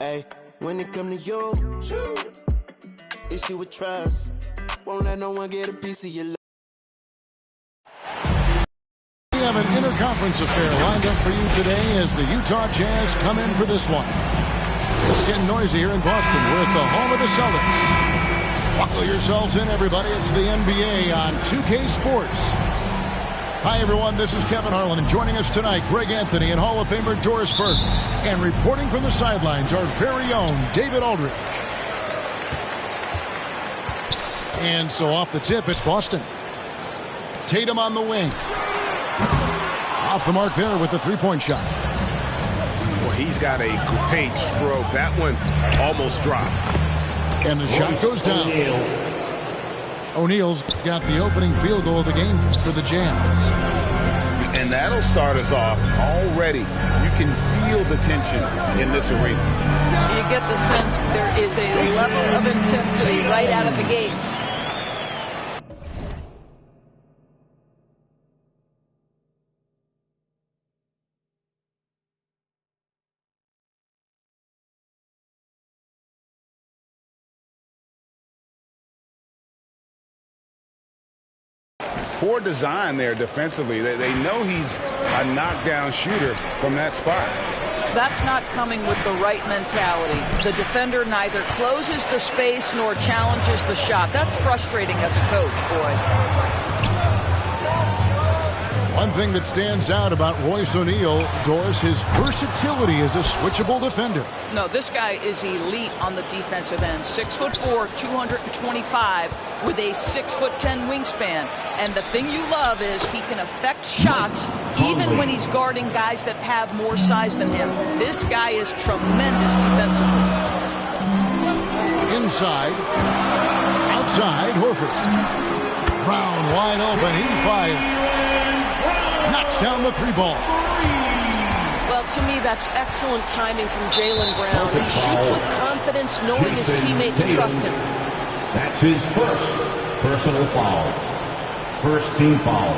Hey, when it come to you, issue with trust. Won't let no one get a piece of your love. We have an interconference affair lined up for you today as the Utah Jazz come in for this one. It's getting noisy here in Boston. We're at the home of the Celtics. Buckle yourselves in, everybody. It's the NBA on 2K Sports. Hi, everyone. This is Kevin Harlan, and joining us tonight, Greg Anthony and Hall of Famer Doris Burke. And reporting from the sidelines, our very own David Aldridge. And so off the tip, it's Boston. Tatum on the wing. Off the mark there with the three-point shot. Well, he's got a great stroke. That one almost dropped. And the shot goes down. O'Neal's got the opening field goal of the game for the Jazz. And that'll start us off already. You can feel the tension in this arena. You get the sense there is a level of intensity right out of the gates. Poor design there defensively. They know he's a knockdown shooter from that spot. That's not coming with the right mentality. The defender neither closes the space nor challenges the shot. That's frustrating as a coach, boy. One thing that stands out about Royce O'Neal, Doris, his versatility as a switchable defender. No, this guy is elite on the defensive end. 6'4", 225 with a 6'10" wingspan. And the thing you love is he can affect shots even when he's guarding guys that have more size than him. This guy is tremendous defensively. Inside. Outside, Horford. Brown wide open. He fires. Knocks down the three ball. Well, to me, that's excellent timing from Jaylen Brown. He shoots with confidence, knowing his teammates trust him. That's his first personal foul. First team foul.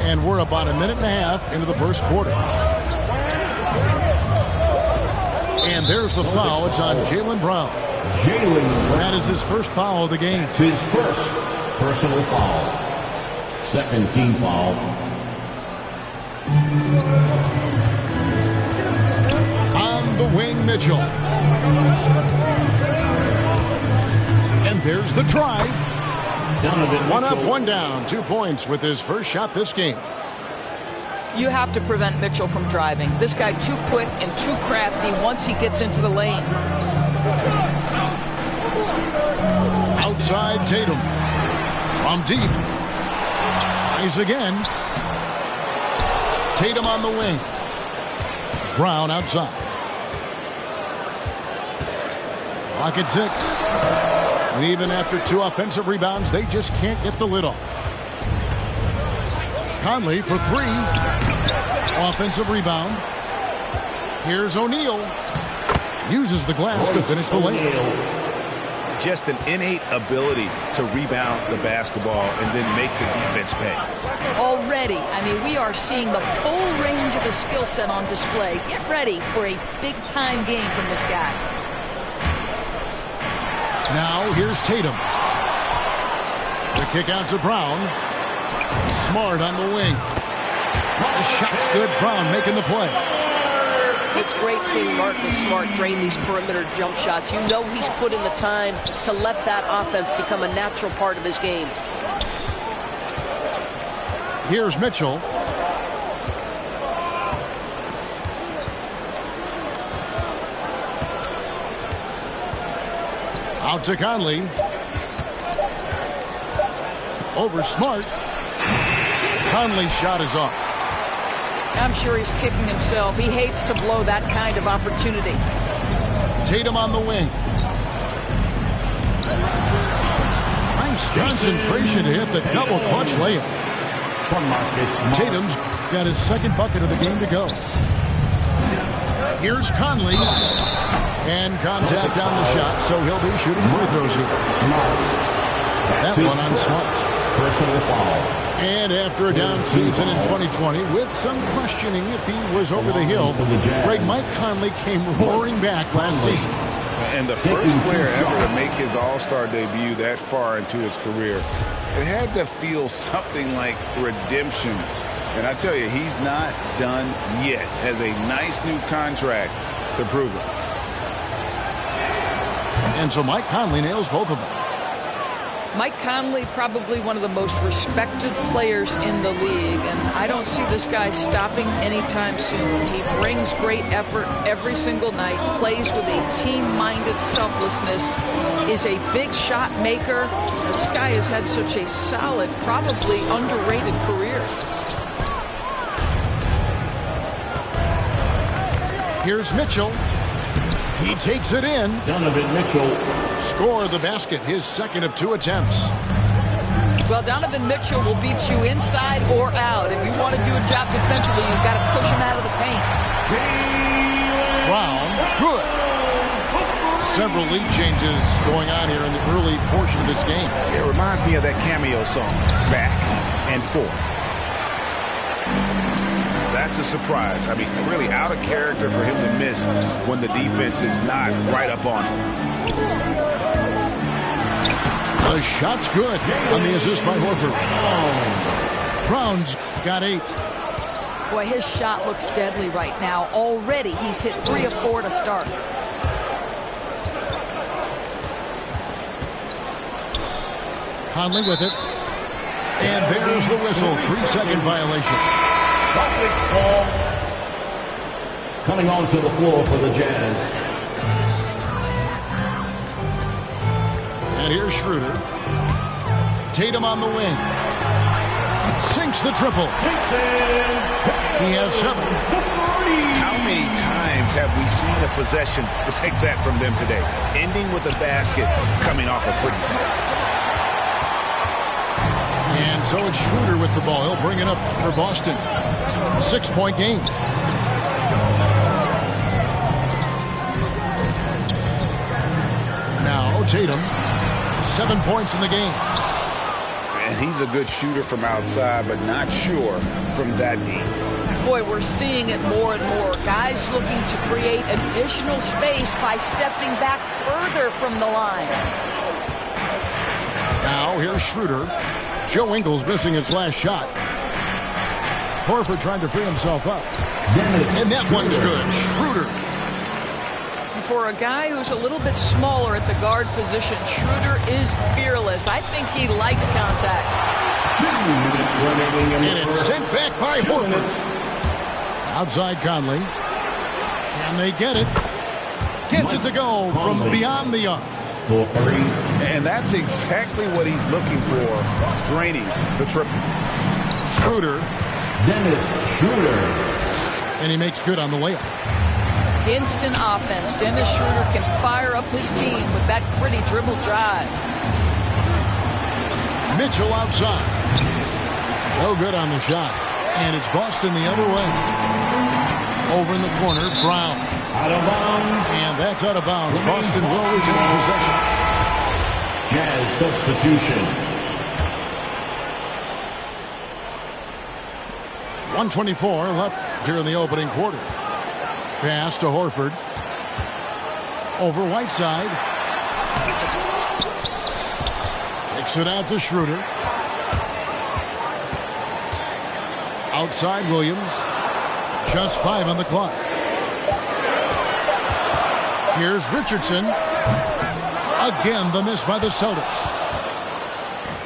And we're about a minute and a half into the first quarter. And there's the foul. It's on Jaylen Brown. That is his first foul of the game. It's his first personal foul. Second team foul. On the wing, Mitchell. And there's the drive. One up, one down. 2 points with his first shot this game. You have to prevent Mitchell from driving. This guy too quick and too crafty once he gets into the lane. Outside Tatum. From deep. Tries again. Tatum on the wing. Brown outside. Clock at 6. And even after 2 offensive rebounds, they just can't get the lid off. Conley for 3. Offensive rebound. Here's O'Neal. Uses the glass to finish the layup. Just an innate ability to rebound the basketball and then make the defense pay. Already, I mean, we are seeing the full range of his skill set on display. Get ready for a big-time game from this guy. Now, here's Tatum. The kick out to Brown. Smart on the wing. The shot's good. Brown making the play. It's great seeing Marcus Smart drain these perimeter jump shots. You know he's put in the time to let that offense become a natural part of his game. Here's Mitchell. Out to Conley. Over Smart. Conley's shot is off. I'm sure he's kicking himself. He hates to blow that kind of opportunity. Tatum on the wing. Nice concentration to hit the double clutch layup. Tatum's got his second bucket of the game to go. Here's Conley. And contact on the shot, so he'll be shooting free throws here. That one on Smart. Personal foul. And after a down season in 2020, with some questioning if he was over the hill, great Mike Conley came roaring back last season. And the first player ever to make his All-Star debut that far into his career, it had to feel something like redemption. And I tell you, he's not done yet. Has a nice new contract to prove it. And so Mike Conley nails both of them. Mike Conley, probably one of the most respected players in the league, and I don't see this guy stopping anytime soon. He brings great effort every single night, plays with a team-minded selflessness, is a big shot maker. This guy has had such a solid, probably underrated career. Here's Mitchell. He takes it in. Donovan Mitchell. Score the basket, his second of 2 attempts. Well, Donovan Mitchell will beat you inside or out. If you want to do a job defensively, you've got to push him out of the paint. Brown, good. Several lead changes going on here in the early portion of this game. It reminds me of that cameo song, Back and Forth. That's a surprise. I mean, really out of character for him to miss when the defense is not right up on him. The shot's good on the assist by Horford. Brown's got 8. Boy, his shot looks deadly right now. Already, he's hit 3 of 4 to start. Conley with it. And there's the whistle. 3-second violation. Coming onto the floor for the Jazz. And here's Schroeder. Tatum on the wing. Sinks the triple. He has 7. How many times have we seen a possession like that from them today? Ending with a basket, coming off a pretty pass. And so it's Schroeder with the ball. He'll bring it up for Boston. 6-point game. Now Tatum. 7 points in the game. And he's a good shooter from outside, but not sure from that deep. Boy, we're seeing it more and more. Guys looking to create additional space by stepping back further from the line. Now here's Schroeder. Joe Ingles missing his last shot. Horford trying to free himself up. And that one's good. Schroeder. For a guy who's a little bit smaller at the guard position, Schroeder is fearless. I think he likes contact. 2 minutes remaining in the And it's first. sent back by Horford. Outside Conley. Can they get it? Gets it to go from beyond the arc. For 3. And that's exactly what he's looking for, draining the triple. Schroeder. Dennis Schroeder. And he makes good on the layup. Instant offense. Dennis Schroeder can fire up his team with that pretty dribble drive. Mitchell outside. No good on the shot. And it's Boston the other way. Over in the corner, Brown. Out of bounds. And that's out of bounds. Boston will retain possession. Jazz substitution. 1:24 left here in the opening quarter. Pass to Horford. Over Whiteside. Kicks it out to Schroeder. Outside Williams. Just 5 on the clock. Here's Richardson. Again, the miss by the Celtics.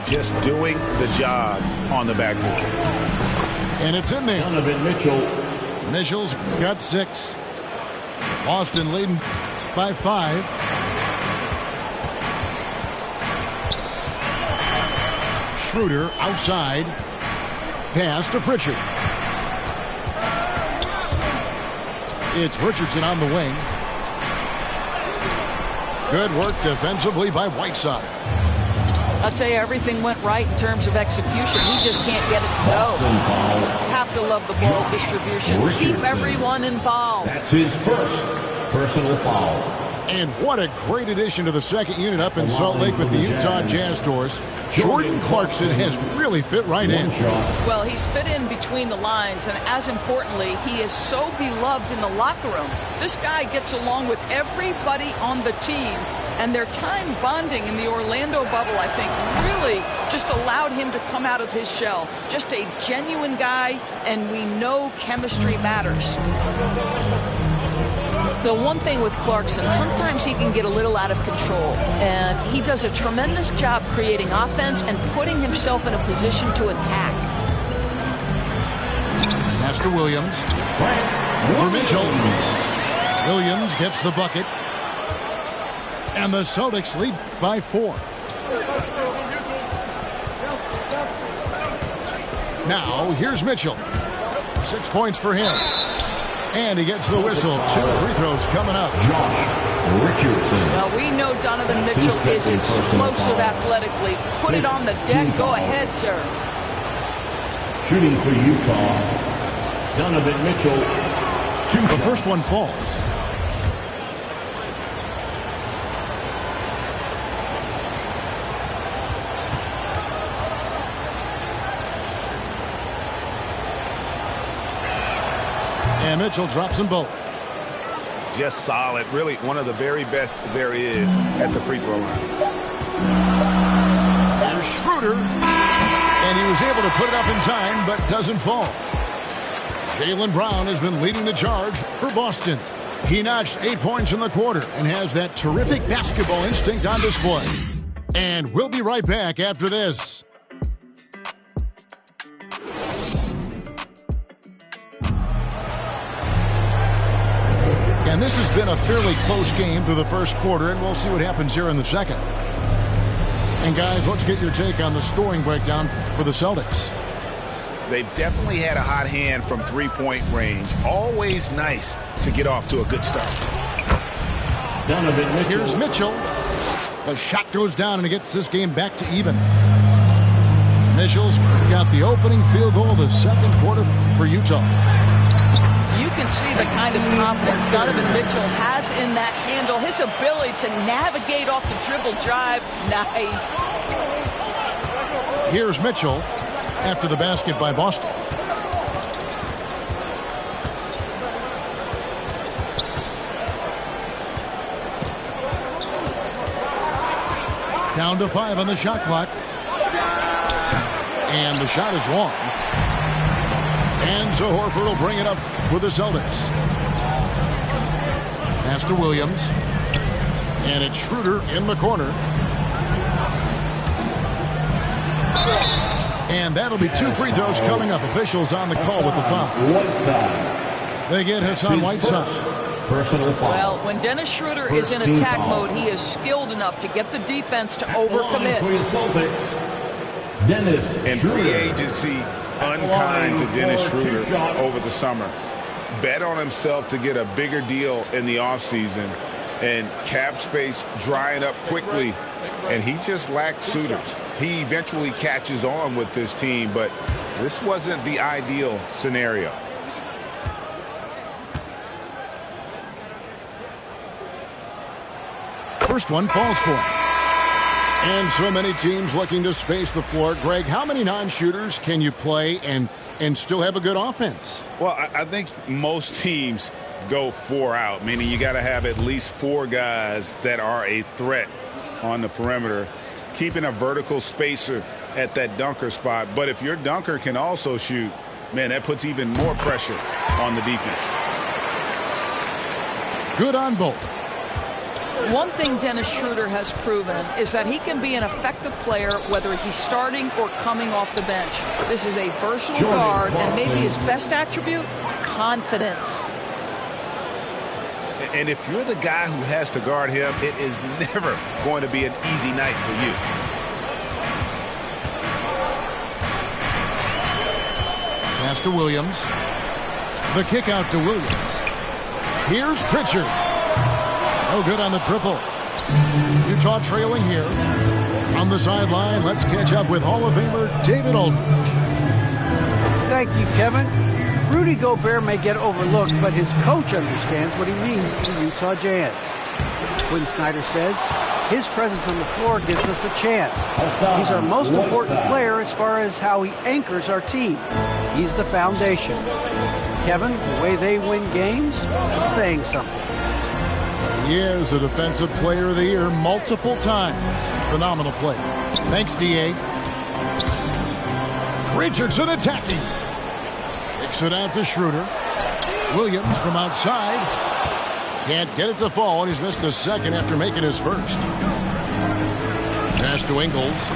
Just doing the job on the backboard. And it's in there. Donovan Mitchell. Mitchell's got 6. Boston leading by 5. Schroeder outside. Pass to Pritchard. It's Richardson on the wing. Good work defensively by Whiteside. I'll tell you, everything went right in terms of execution. He just can't get it to go. Have to love the ball distribution. Richardson. Keep everyone involved. That's his first personal foul. And what a great addition to the second unit up in Salt Lake with the Utah Jazz doors. Jordan Clarkson has really fit right in. Well, he's fit in between the lines, and as importantly, he is so beloved in the locker room. This guy gets along with everybody on the team, and their time bonding in the Orlando bubble, I think, really just allowed him to come out of his shell. Just a genuine guy, and we know chemistry matters. The one thing with Clarkson, sometimes he can get a little out of control, and he does a tremendous job creating offense and putting himself in a position to attack. Master Williams. For Mitchell. Williams gets the bucket. And the Celtics lead by 4. Now, here's Mitchell. 6 points for him. And he gets the whistle. 2 free throws coming up. Josh Richardson. Well, we know Donovan Mitchell is explosive athletically. Put it on the deck. Go ahead, sir. Shooting for Utah. Donovan Mitchell. 2 The shots. first one falls. And Mitchell drops them both. Just solid. Really one of the very best there is at the free throw line. There's Schroeder. And he was able to put it up in time, but doesn't fall. Jaylen Brown has been leading the charge for Boston. He notched 8 points in the quarter and has that terrific basketball instinct on display. And we'll be right back after this. And this has been a fairly close game through the first quarter, and we'll see what happens here in the second. And guys, let's get your take on the scoring breakdown for the Celtics. They've definitely had a hot hand from three-point range. Always nice to get off to a good start. Donovan Mitchell. Here's Mitchell. The shot goes down, and it gets this game back to even. Mitchell's got the opening field goal of the second quarter for Utah. You can see the kind of confidence Donovan Mitchell has in that handle. His ability to navigate off the dribble drive. Nice. Here's Mitchell after the basket by Boston. Down to 5 on the shot clock. And the shot is long. And so Horford will bring it up for the Celtics. Pass to Williams. And it's Schroeder in the corner. And that'll be 2 free throws coming up. Officials on the call with the foul. Whiteside. They get Hassan Whiteside. Personal foul. Well, when Dennis Schroeder is in First attack team foul. mode, he is skilled enough to get the defense to Line overcommit. for your Celtics. Dennis And Schroeder. free agency unkind to Dennis Schroeder over the summer. Bet on himself to get a bigger deal in the offseason, and cap space drying up quickly, and he just lacked suitors. He eventually catches on with this team, but this wasn't the ideal scenario. First one falls for him. And so many teams looking to space the floor. Greg, how many non-shooters can you play and still have a good offense? Well, I think most teams go 4 out, meaning you got to have at least 4 guys that are a threat on the perimeter, keeping a vertical spacer at that dunker spot. But if your dunker can also shoot, man, that puts even more pressure on the defense. Good on both. One thing Dennis Schroeder has proven is that he can be an effective player whether he's starting or coming off the bench. This is a versatile guard, and maybe his best attribute, confidence. And if you're the guy who has to guard him, it is never going to be an easy night for you. Pass to Williams. The kick out to Williams. Here's Pritchard. No good on the triple. Utah trailing here. From the sideline, let's catch up with Hall of Famer David Aldridge. Thank you, Kevin. Rudy Gobert may get overlooked, but his coach understands what he means to the Utah Jazz. Quinn Snyder says, his presence on the floor gives us a chance. He's our most important player as far as how he anchors our team. He's the foundation. Kevin, the way they win games, it's saying something. He is a Defensive Player of the Year multiple times. Phenomenal play. Thanks, D.A. Richardson attacking. Kicks it out to Schroeder. Williams from outside. Can't get it to fall, and he's missed the second after making his first. Pass to Ingles.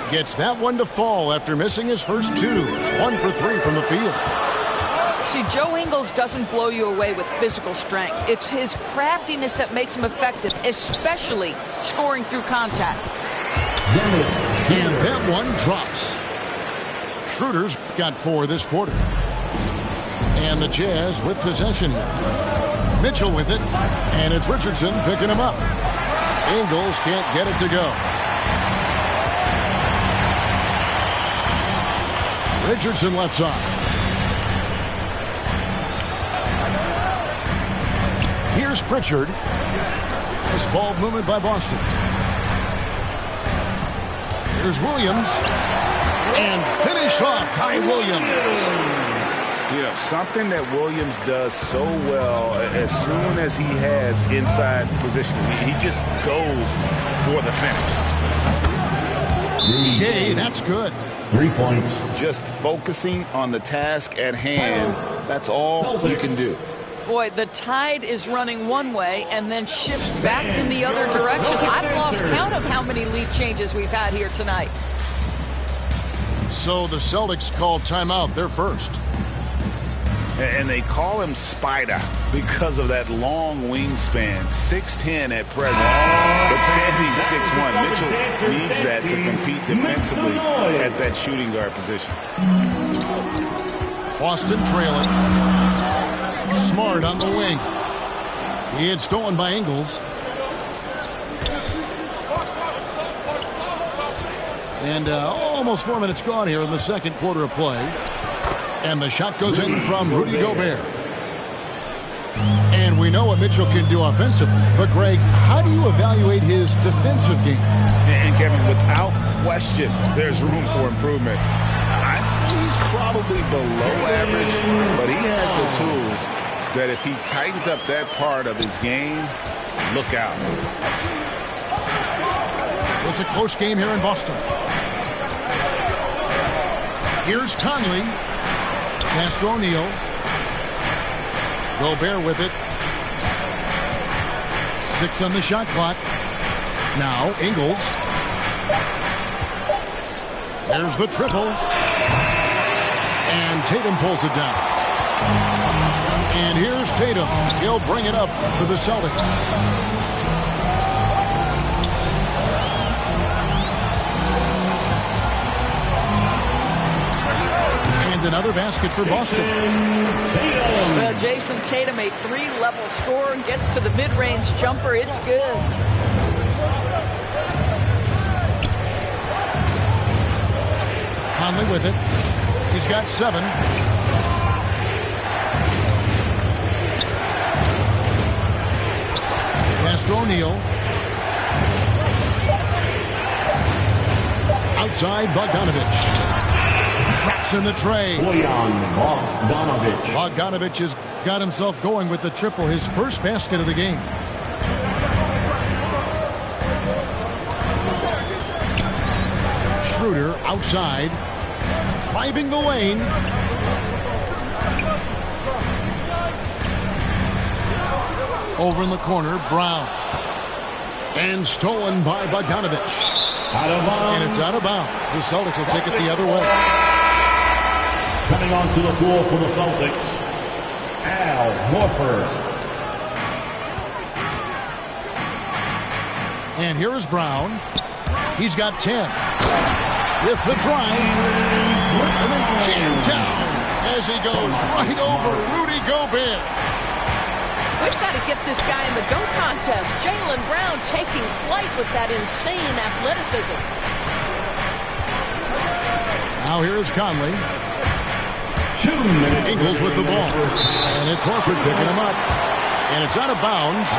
Gets that one to fall after missing his first 2. 1 for 3 from the field. See, Joe Ingles doesn't blow you away with physical strength. It's his craftiness that makes him effective, especially scoring through contact. And that one drops. Schroeder's got 4 this quarter. And the Jazz with possession here. Mitchell with it, and it's Richardson picking him up. Ingles can't get it to go. Richardson left side. Here's Pritchard. This ball movement by Boston. Here's Williams. And finished off by Williams. You know, something that Williams does so well as soon as he has inside position, he just goes for the finish. Okay, that's good. 3 points. Just focusing on the task at hand, that's all you can do. Boy, the tide is running one way and then shifts back in the other direction. I've lost count of how many lead changes we've had here tonight. So the Celtics called timeout. They're first. And they call him Spider because of that long wingspan, 6'10" at present, but standing 6'1". Mitchell needs that to compete defensively at that shooting guard position. Boston trailing. Smart on the wing. He had stolen by Ingles. And almost 4 minutes gone here in the second quarter of play. And the shot goes in from Rudy Gobert. And we know what Mitchell can do offensively. But, Greg, how do you evaluate his defensive game? And Kevin, without question, there's room for improvement. I'd say he's probably below average, but he has the tools that if he tightens up that part of his game, look out. It's a close game here in Boston. Here's Conley. Pass to O'Neal. Gobert with it. 6 on the shot clock. Now Ingles. There's the triple. And Tatum pulls it down. And here's Tatum. He'll bring it up for the Celtics. And another basket for Boston. Well, Jason Tatum, a 3-level scorer, gets to the mid-range jumper. It's good. Conley with it. He's got 7. O'Neal. Outside, Bogdanovich. Traps in the tray. Bogdanovich has got himself going with the triple, his first basket of the game. Schroeder outside, driving the lane. Over in the corner, Brown. And stolen by Bogdanovich. And it's out of bounds. The Celtics will take it the other way. Coming onto the floor for the Celtics, Al Horford. And here is Brown. He's got 10. With the drive. And then jammed down as he goes right over Rudy Gobert. We've got to get this guy in the dunk contest. Jaylen Brown taking flight with that insane athleticism. Now here's Conley. Ingles with the ball. And it's Horford picking him up. And it's out of bounds.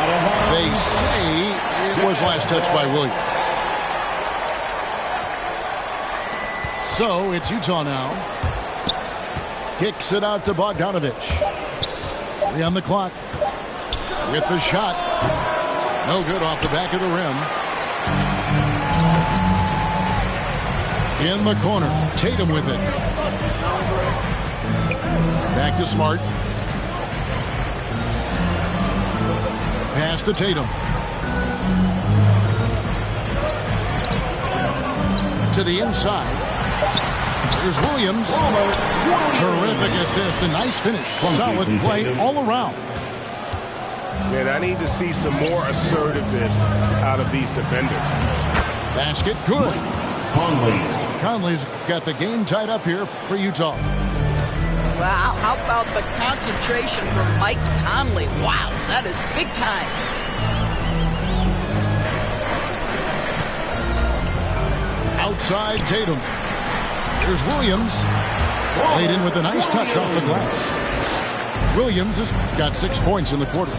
They say it was last touched by Williams. So it's Utah now. Kicks it out to Bogdanovich. 3 on the clock. With the shot. No good off the back of the rim. In the corner. Tatum with it. Back to Smart. Pass to Tatum. To the inside. Here's Williams. Terrific assist. A nice finish. Solid play all around. And I need to see some more assertiveness out of these defenders. Basket good. Conley. Conley's got the game tied up here for Utah. Wow, how about the concentration from Mike Conley? Wow, that is big time. Outside Tatum. Here's Williams. Laid in with a nice touch off the glass. Williams has got 6 points in the quarter.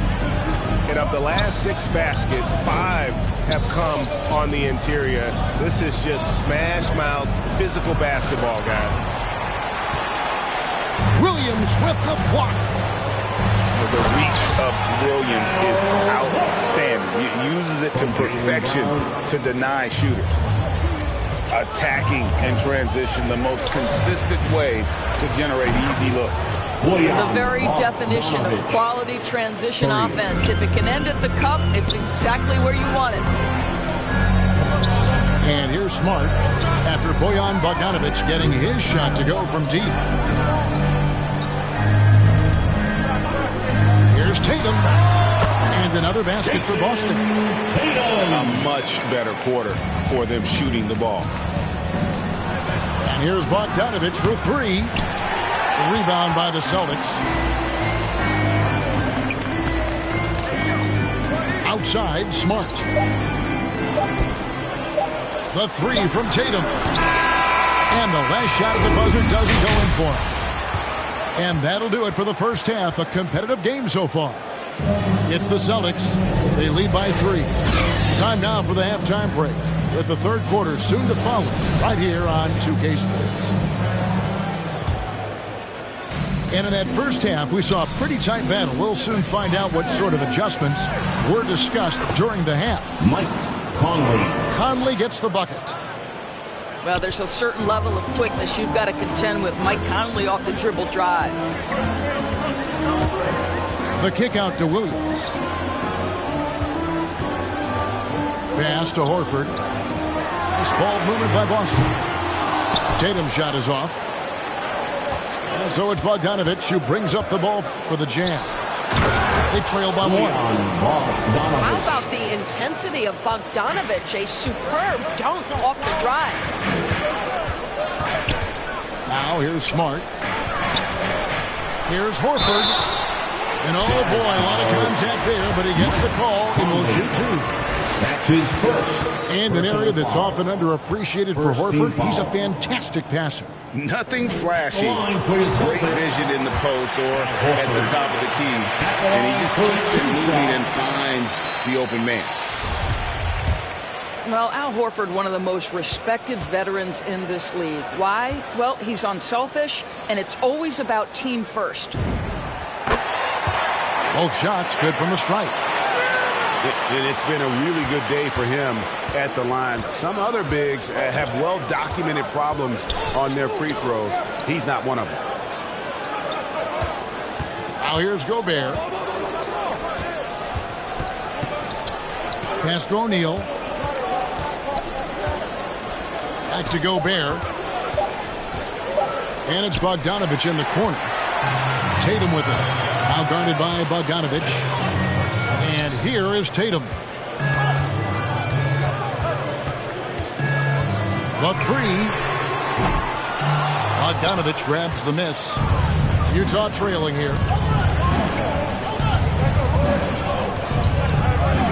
And of the last 6 baskets, 5 have come on the interior. This is just smash-mouth physical basketball, guys. Williams with the block. The reach of Williams is outstanding. He uses it to perfection to deny shooters. Attacking and transition, the most consistent way to generate easy looks. The very definition of quality transition offense. If it can end at the cup, it's exactly where you want it. And here's Smart after Bojan Bogdanovich getting his shot to go from deep. Here's Tatum. And another basket for Boston. A much better quarter for them shooting the ball. And here's Bogdanovich for 3. The rebound by the Celtics. Outside, Smart. The 3 from Tatum. And the last shot at the buzzer doesn't go in for him. And that'll do it for the first half. A competitive game so far. It's the Celtics. They lead by 3. Time now for the halftime break, with the third quarter soon to follow, right here on 2K Sports. And in that first half, we saw a pretty tight battle. We'll soon find out what sort of adjustments were discussed during the half. Mike Conley. Conley gets the bucket. Well, there's a certain level of quickness you've got to contend with. Mike Conley off the dribble drive. The kick out to Williams. Pass to Horford. Nice ball movement by Boston. Tatum's shot is off. And so it's Bogdanovich who brings up the ball for the Jazz. They trail by 1. How about the intensity of Bogdanovich? A superb dunk off the drive. Now here's Smart. Here's Horford. And oh boy, a lot of contact there, but he gets the call and will shoot 2. That's his first And an area that's often underappreciated for Horford, he's a fantastic passer. Nothing flashy. Great vision in the post or at the top of the key. And he just keeps it moving and finds the open man. Well, Al Horford, one of the most respected veterans in this league. Why? Well, he's unselfish, and it's always about team first. Both shots good from the strike. And it's been a really good day for him at the line. Some other bigs have well-documented problems on their free throws. He's not one of them. Now here's Gobert. Pass to O'Neal. Back to Gobert. And it's Bogdanovich in the corner. Tatum with it. Now guarded by Bogdanovich. And here is Tatum. The three. Bogdanovich grabs the miss. Utah trailing here.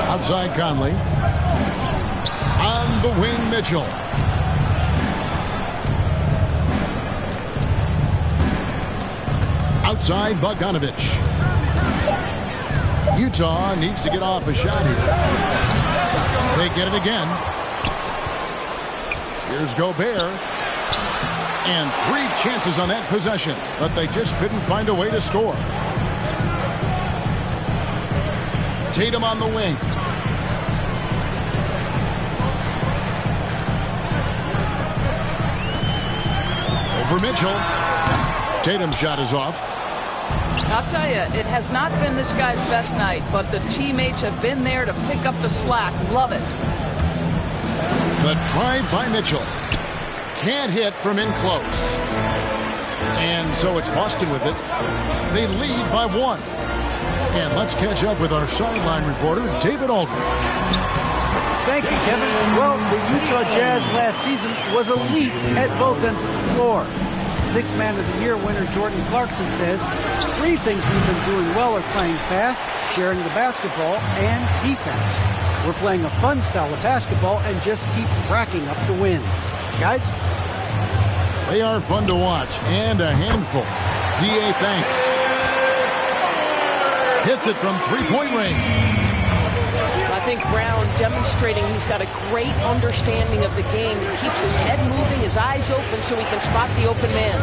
Outside Conley. On the wing, Mitchell. Outside Bogdanovich. Utah needs to get off a shot here. They get it again. Here's Gobert. And 3 chances on that possession, but they just couldn't find a way to score. Tatum on the wing. Over Mitchell. Tatum's shot is off. I'll tell you, it has not been this guy's best night, but the teammates have been there to pick up the slack. Love it. The drive by Mitchell. Can't hit from in close. And so it's Boston with it. They lead by 1. And let's catch up with our sideline reporter, David Aldridge. Thank you, Kevin. Well, the Utah Jazz last season was elite at both ends of the floor. Sixth Man of the Year winner Jordan Clarkson says 3 things we've been doing well are playing fast, sharing the basketball, and defense. We're playing a fun style of basketball and just keep racking up the wins. Guys? They are fun to watch and a handful. D.A. thanks. Hits it from 3-point range. I think Brown demonstrating he's got a great understanding of the game. He keeps his head moving, his eyes open so he can spot the open man.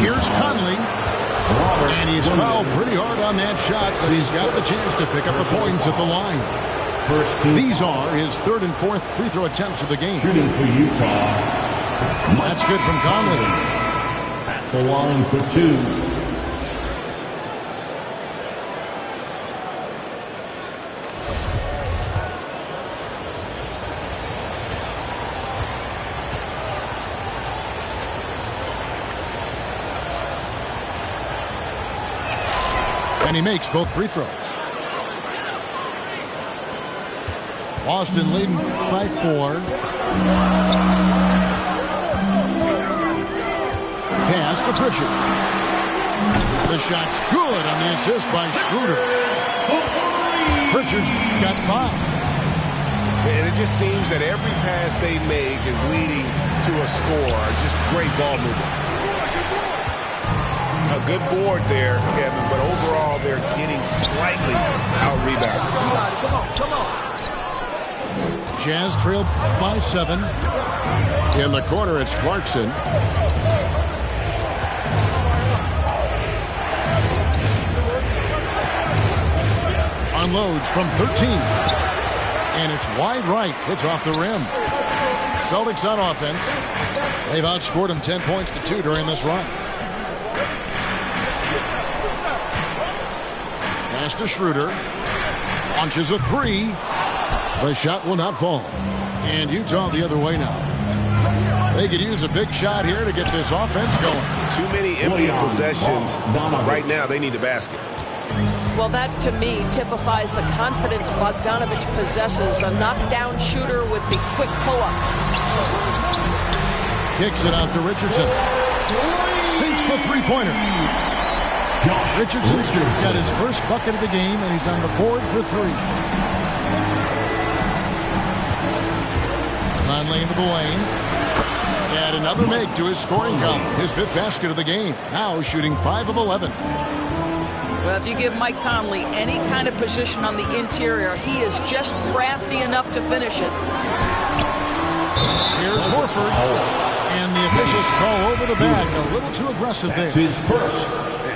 Here's Conley. And he's fouled pretty hard on that shot, but he's got the chance to pick up the points at the line. These are his 3rd and 4th free throw attempts of the game. Shooting for Utah. That's good from Conley. At the line for 2. And he makes both free throws. Boston leading by 4. Pass to Pritchard. The shot's good on the assist by Schroeder. Pritchard's got 5. And it just seems that every pass they make is leading to a score. Just great ball movement. A good board there, Kevin, but overall they're getting slightly out-rebounded. Come on. Jazz trailed by 7. In the corner, it's Clarkson. Unloads from 13. And it's wide right. It's off the rim. Celtics on offense. They've outscored them 10 points to 2 during this run. Pass to Schroeder. Launches a 3. The shot will not fall. And Utah the other way now. They could use a big shot here to get this offense going. Too many empty possessions. Right now, they need a basket. Well, that, to me, typifies the confidence Bogdanovich possesses. A knockdown shooter with the quick pull-up. Kicks it out to Richardson. Sinks the 3-pointer. Richardson's got his first bucket of the game, and he's on the board for 3. Conley into the lane. And another make to his scoring column. His 5th basket of the game. Now shooting 5 of 11. Well, if you give Mike Conley any kind of position on the interior, he is just crafty enough to finish it. Here's Horford. And the officials call over the back. A little too aggressive there. His first.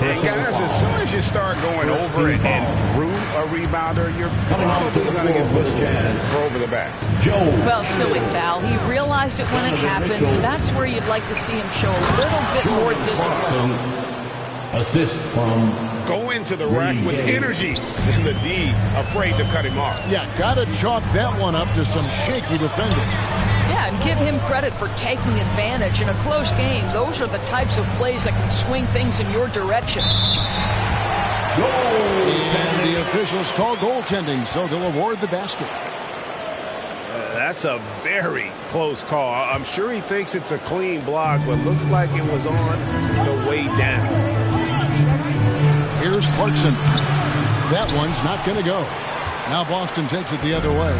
And guys, as soon as you start going over and through a rebounder, you're probably going to get whistled for over the back. Well, silly foul. He realized it when it happened. That's where you'd like to see him show a little bit more discipline. Assist from. Go into the rack with energy, and the D afraid to cut him off. Yeah, got to chalk that one up to some shaky defending. Yeah, and give him credit for taking advantage. In a close game, those are the types of plays that can swing things in your direction. And the officials call goaltending, so they'll award the basket. That's a very close call. I'm sure he thinks it's a clean block, but looks like it was on the way down. Here's Clarkson. That one's not going to go. Now Boston takes it the other way.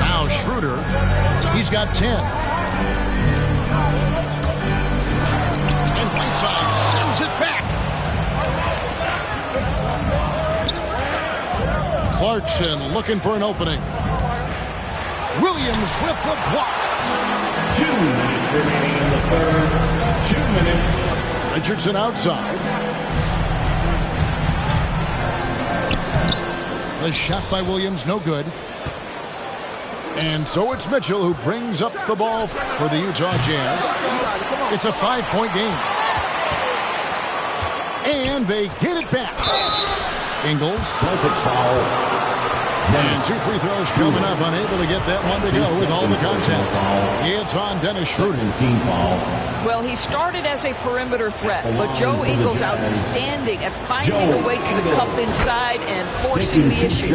Now Schroeder. He's got 10. And Whiteside sends it back. Clarkson looking for an opening. Williams with the block. 2 minutes remaining in the third. 2 minutes. Richardson outside. The shot by Williams, no good. And so it's Mitchell who brings up the ball for the Utah Jazz. It's a 5-point game. And they get it back. Ingles. Celtics foul. And 2 free throws coming up, unable to get that one to go with all the contact. It's on Dennis Schroeder. Team foul. Well, he started as a perimeter threat, but Joe Ingles outstanding at finding a way to the cup inside and forcing the issue.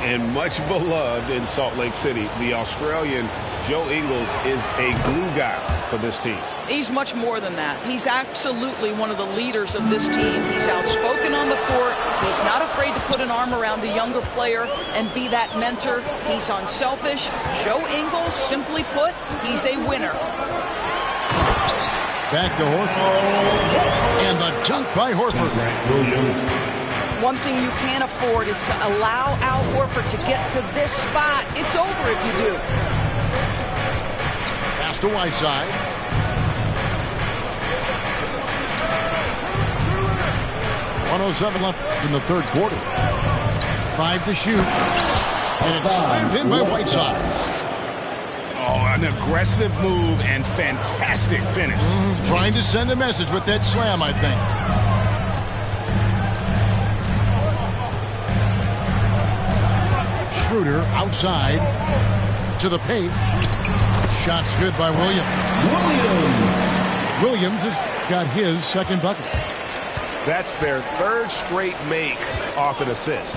And much beloved in Salt Lake City, the Australian Joe Ingles is a glue guy for this team. He's much more than that. He's absolutely one of the leaders of this team. He's outspoken on the court. He's not afraid to put an arm around a younger player and be that mentor. He's unselfish. Joe Ingles, simply put, he's a winner. Back to Horford. And the dunk by Horford. One thing you can't afford is to allow Al Horford to get to this spot. It's over if you do. Pass to Whiteside. .107 left in the third quarter. 5 to shoot. And it's slammed in by Whiteside. Oh, an aggressive move and fantastic finish. Trying to send a message with that slam, I think. Schroeder outside to the paint. Shot's good by Williams. Williams has got his second bucket. That's their third straight make off an assist.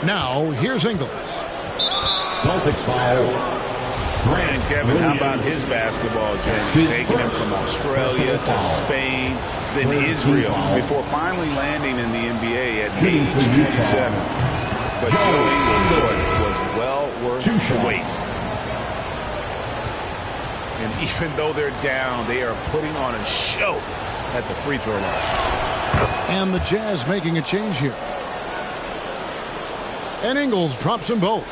Now, here's Ingles. Celtics foul. And Kevin, how about his basketball journey? Taking him from Australia to Spain, then Israel, before finally landing in the NBA at age 27. But Joe Ingles was well worth the wait. And even though they're down, they are putting on a show at the free throw line. And the Jazz making a change here. And Ingles drops them both.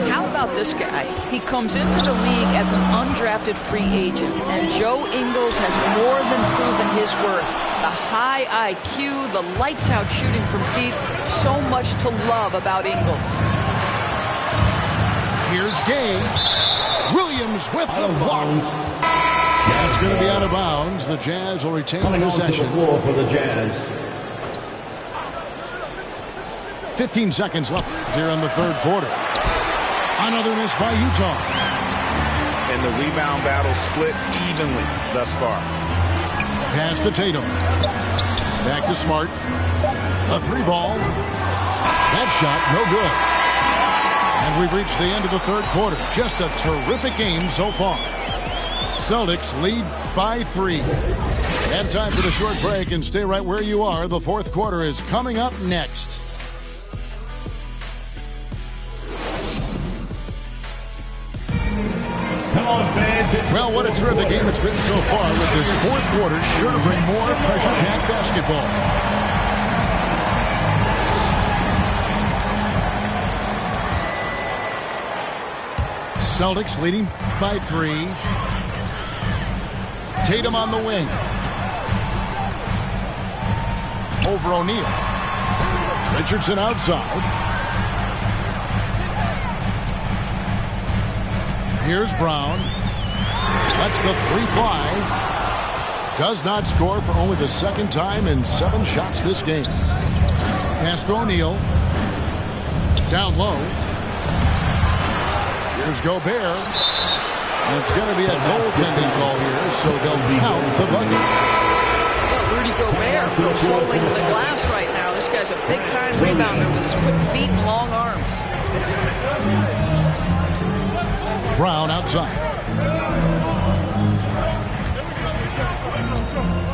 How about this guy? He comes into the league as an undrafted free agent, and Joe Ingles has more than proven his worth. The high IQ, the lights-out shooting from deep, so much to love about Ingles. Here's Gay. Williams with the block. That's going to be out of bounds. The Jazz will retain possession. The floor for the Jazz. 15 seconds left here in the third quarter. Another miss by Utah. And the rebound battle split evenly thus far. Pass to Tatum. Back to Smart. A 3-ball. That shot, no good. And we've reached the end of the third quarter. Just a terrific game so far. Celtics lead by 3. And time for the short break, and stay right where you are. The fourth quarter is coming up next. Well, what a terrific game it's been so far, with this fourth quarter sure to bring more pressure-packed basketball. Celtics leading by 3. Tatum on the wing. Over O'Neal. Richardson outside. Here's Brown. Lets the 3 fly. Does not score for only the second time in 7 shots this game. Pass to O'Neal. Down low. Here's Gobert. And it's going to be a goaltending call here, so they'll count the bucket. Well, Rudy Gobert controlling the glass right now. This guy's a big-time rebounder with his quick feet and long arms. Brown outside.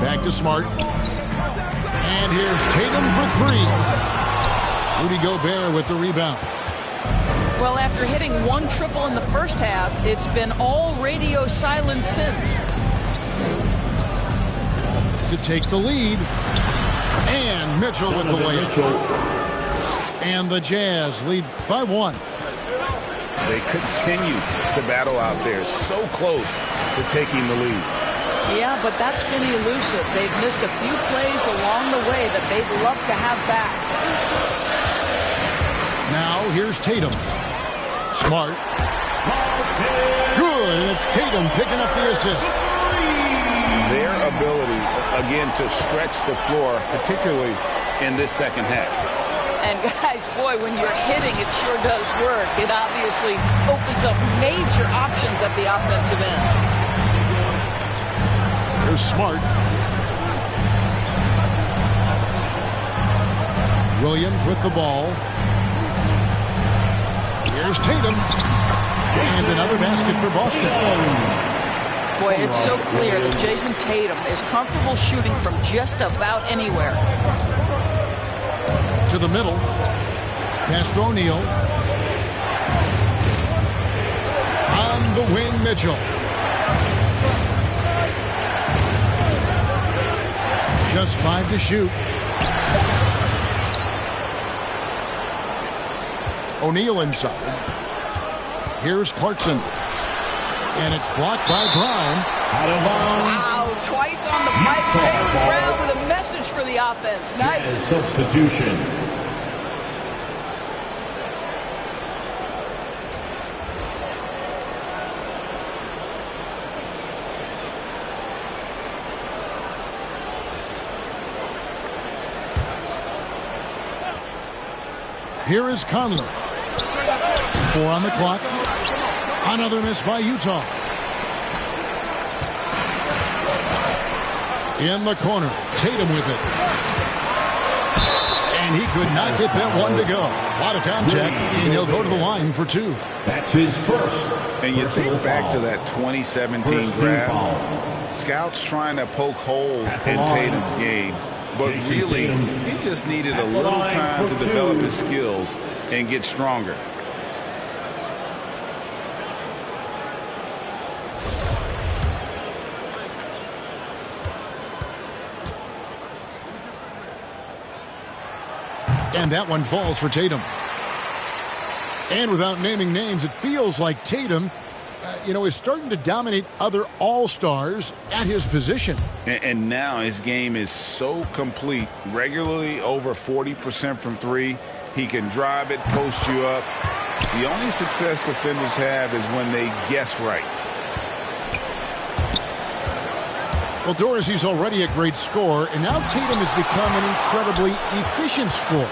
Back to Smart. And here's Tatum for 3. Rudy Gobert with the rebound. Well, after hitting 1 triple in the first half, it's been all radio silence since. To take the lead. And Mitchell with the layup. And the Jazz lead by 1. They continue to battle out there, so close to taking the lead. Yeah, but that's been elusive. They've missed a few plays along the way that they'd love to have back. Now here's Tatum. Smart. Good, and it's Tatum picking up the assist. Their ability, again, to stretch the floor, particularly in this second half. And guys, boy, when you're hitting, it sure does work. It obviously opens up major options at the offensive end. Here's Smart. Williams with the ball. Here's Tatum. And another basket for Boston. Boy, it's so clear that Jason Tatum is comfortable shooting from just about anywhere. To the middle. Pass to O'Neal. On the wing, Mitchell. Just 5 to shoot. O'Neal inside. Here's Clarkson. And it's blocked by Brown. Wow, twice on the pipe. Jaylen Brown with a message for the offense. Nice. Substitution. Here is Conley. 4 on the clock. Another miss by Utah. In the corner. Tatum with it. And he could not get that one to go. A lot of contact, and he'll go to the line for 2. That's his first. And you think back to that 2017 draft. Scouts trying to poke holes in Tatum's game. But really, he just needed a little time to develop his skills and get stronger. And that one falls for Tatum. And without naming names, it feels like Tatum, is starting to dominate other all-stars at his position. And now his game is so complete. Regularly over 40% from 3. He can drive it, post you up. The only success defenders have is when they guess right. Well, Dorsey's already a great scorer, and now Tatum has become an incredibly efficient scorer.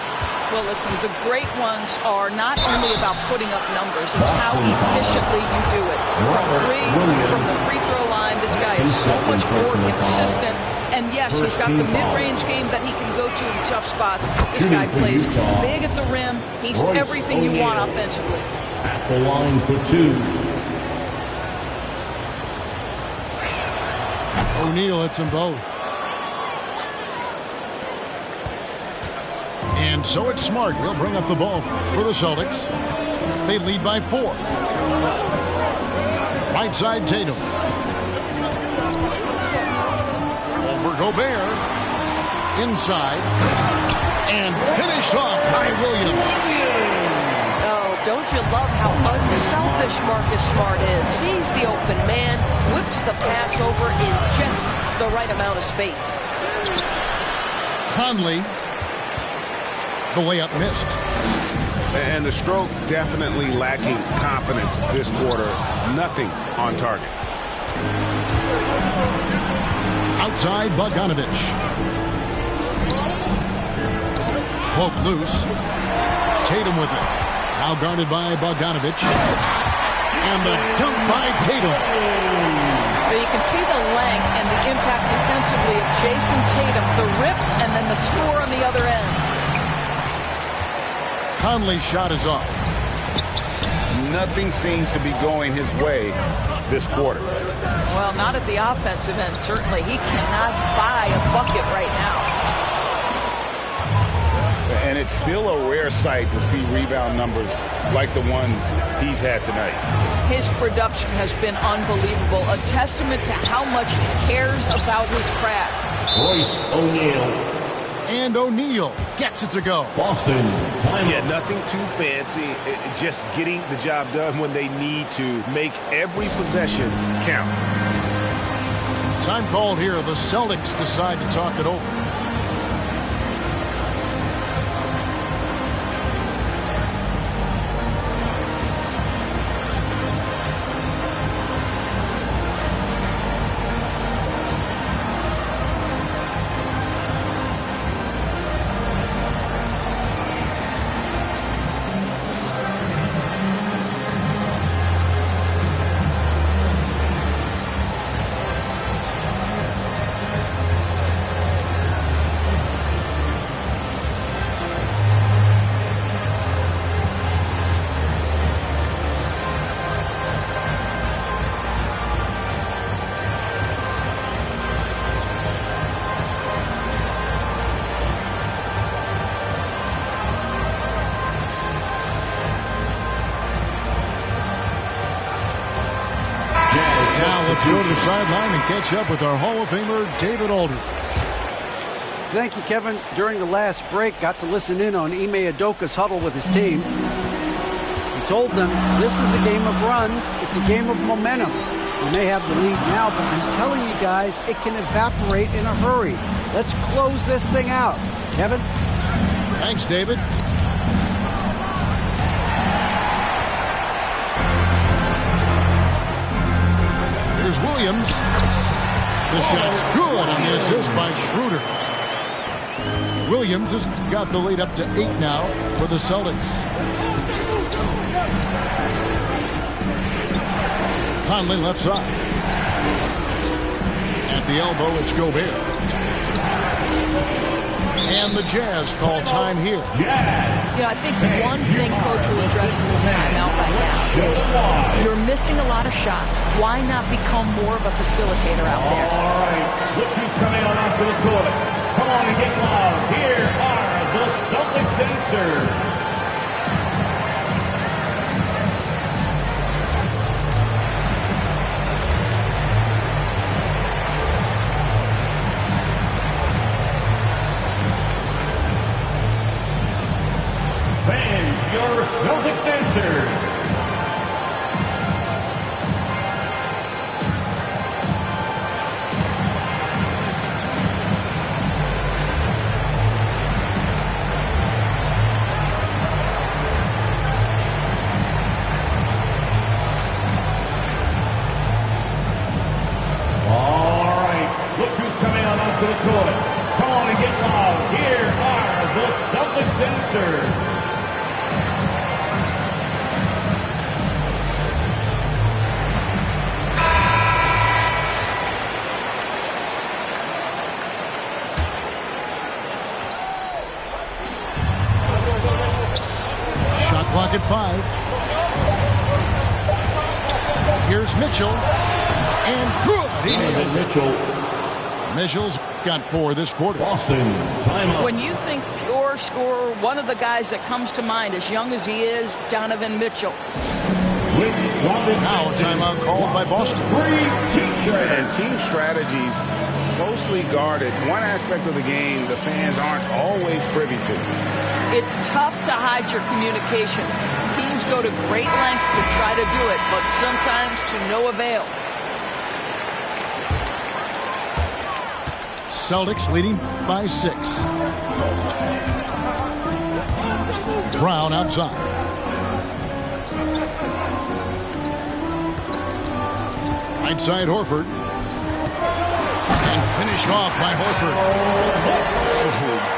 Well, listen, the great ones are not only about putting up numbers, it's how efficiently you do it. From 3, from the free throw line, this guy is so much more consistent. And yes, he's got the mid-range game that he can go to in tough spots. This guy plays big at the rim. He's everything you want offensively. At the line for 2. O'Neal hits them both. And so it's Smart. He'll bring up the ball for the Celtics. They lead by 4. Right side, Tatum. Over Gobert. Inside. And finished off by Williams. Oh, don't you love how unselfish Marcus Smart is? Sees the open man, whips the pass over in just the right amount of space. Conley. The layup missed. And the stroke definitely lacking confidence this quarter. Nothing on target. Outside, Bogdanovich. Poke loose. Tatum with it. Now guarded by Bogdanovich. And the dunk by Tatum. But you can see the length and the impact defensively of Jason Tatum. The rip and then the score on the other end. Conley's shot is off. Nothing seems to be going his way this quarter. Well, not at the offensive end, certainly. He cannot buy a bucket right now. And it's still a rare sight to see rebound numbers like the ones he's had tonight. His production has been unbelievable, a testament to how much he cares about his craft. Royce O'Neal. And O'Neal gets it to go. Boston. Yeah, nothing too fancy. Just getting the job done when they need to. Make every possession count. Time called here. The Celtics decide to talk it over. Now let's go to the sideline and catch up with our Hall of Famer, David Aldridge. Thank you, Kevin. During the last break, got to listen in on Ime Udoka's huddle with his team. He told them, this is a game of runs. It's a game of momentum. We may have the lead now, but I'm telling you guys, it can evaporate in a hurry. Let's close this thing out. Kevin? Thanks, David. Here's Williams. The shot's good, and the assist by Schroeder. Williams has got the lead up to 8 now for the Celtics. Conley left side. At the elbow, it's Gobert. And the Jazz call time here. You know, I think one thing Coach will address in this timeout right now is you're missing a lot of shots. Why not become more of a facilitator out there? All right, look who's coming on onto the court. Come on and get loud. Here are the Celtics dancers. Fans, your Celtics dancers. All right, look who's coming on onto the court. Come on and get loud. Here are the Celtics dancers. Shot clock at 5. Here's Mitchell. And good. He nails it. Mitchell's got 4 this quarter. Boston, timeout. When you think pure first scorer, one of the guys that comes to mind, as young as he is, Donovan Mitchell. Now a timeout called by Boston. And team strategies closely guarded. One aspect of the game the fans aren't always privy to. It's tough to hide your communications. Teams go to great lengths to try to do it, but sometimes to no avail. Celtics leading by 6. Brown outside. Right side Horford. And finished off by Horford.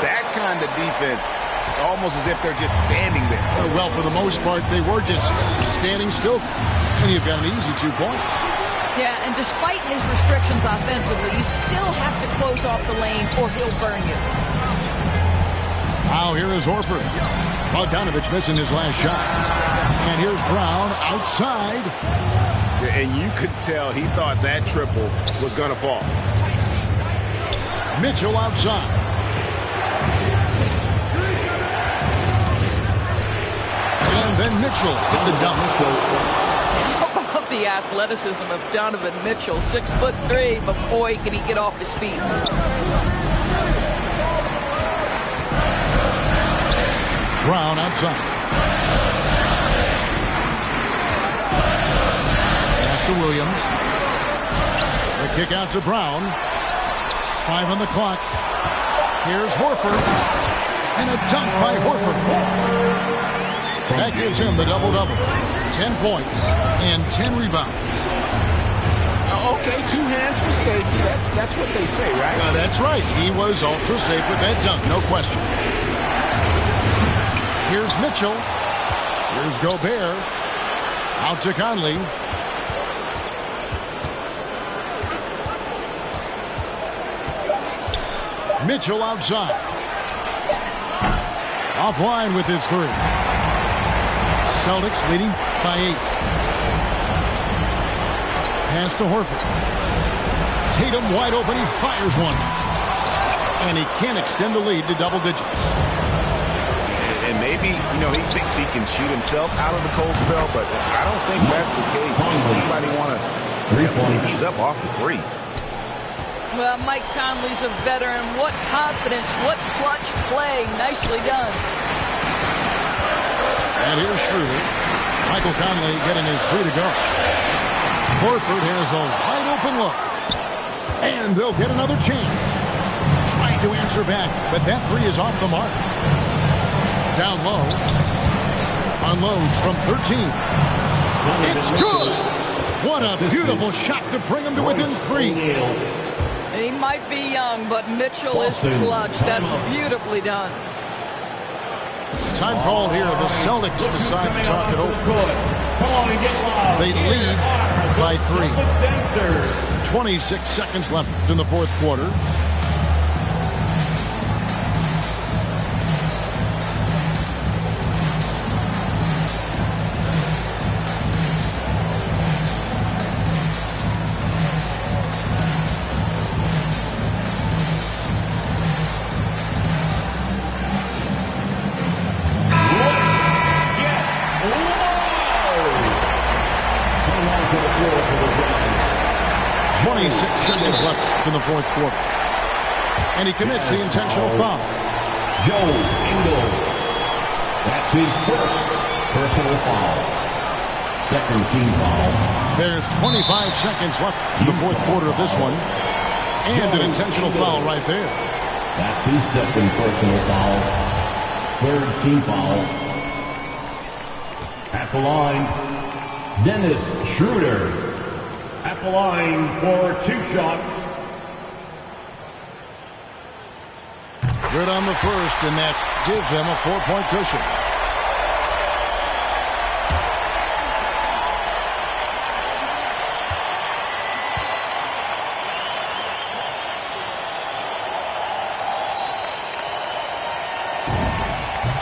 That kind of defense, it's almost as if they're just standing there. Well, for the most part, they were just standing still. And you've got an easy 2 points. Yeah, and despite his restrictions offensively, you still have to close off the lane or he'll burn you. Now here is Horford. Bogdanovich missing his last shot. And here's Brown outside. And you could tell he thought that triple was going to fall. Mitchell outside. And then Mitchell with the dunk. The athleticism of Donovan Mitchell, 6'3", but boy, can he get off his feet. Brown outside. Pass to Williams. The kick out to Brown. 5 on the clock. Here's Horford. And a dunk by Horford. That gives him the double-double. 10 points and 10 rebounds. Okay, 2 hands for safety. That's what they say, right? That's right. He was ultra safe with that dunk, no question. Here's Mitchell. Here's Gobert. Out to Conley. Mitchell outside. Offline with his 3. Celtics leading by 8. Pass to Horford. Tatum wide open. He fires one. And he can't extend the lead to double digits. And maybe, he thinks he can shoot himself out of the cold spell, but I don't think that's the case. Somebody want to ease up off the threes. Well, Mike Conley's a veteran. What confidence, what clutch play. Nicely done. And here's Schroeder. Michael Conley getting his 3 to go. Horford has a wide open look. And they'll get another chance. Trying to answer back, but that 3 is off the mark. Down low. Unloads from 13. It's good. What a beautiful shot to bring him to within 3. He might be young, but Mitchell is clutch. That's beautifully done. Time called here. The Celtics decide to talk it over. They lead by 3. 26 seconds left in the 4th quarter. Seconds left in the 4th quarter. And he commits the intentional foul. Joe Ingles. That's his first personal foul. Second team foul. There's 25 seconds left in the 4th quarter of this one. And an intentional foul right there. That's his second personal foul. Third team foul. At the line, Dennis Schroeder. At the line for 2 shots. Good on the first, and that gives them a 4-point cushion.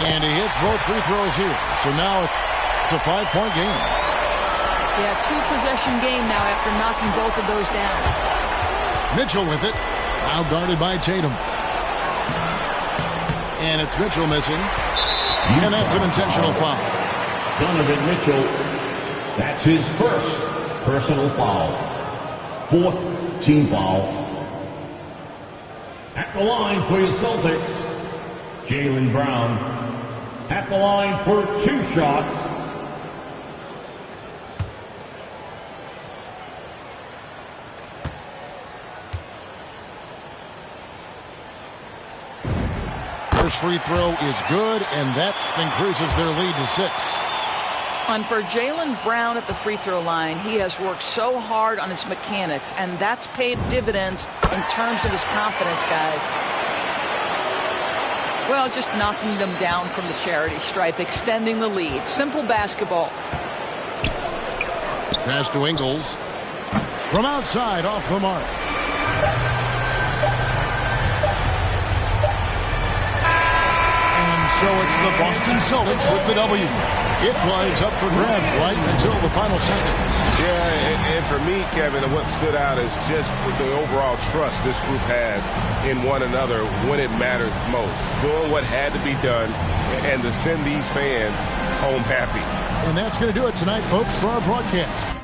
And he hits both free throws here. So now it's a 5-point game. Yeah, 2-possession game now after knocking both of those down. Mitchell with it. Now guarded by Tatum. And it's Mitchell missing. And that's an intentional foul. Donovan Mitchell, that's his first personal foul. 4th team foul. At the line for your Celtics, Jaylen Brown. At the line for 2 shots. First free throw is good, and that increases their lead to 6. And for Jaylen Brown at the free throw line, he has worked so hard on his mechanics, and that's paid dividends in terms of his confidence, guys. Well, just knocking them down from the charity stripe, extending the lead. Simple basketball. Pass to Ingles. From outside, off the mark. And so it's the Boston Celtics with the W. It was up for grabs right until the final seconds. Yeah, and for me, Kevin, what stood out is just the overall trust this group has in one another when it matters most. Doing what had to be done and to send these fans home happy. And that's going to do it tonight, folks, for our broadcast.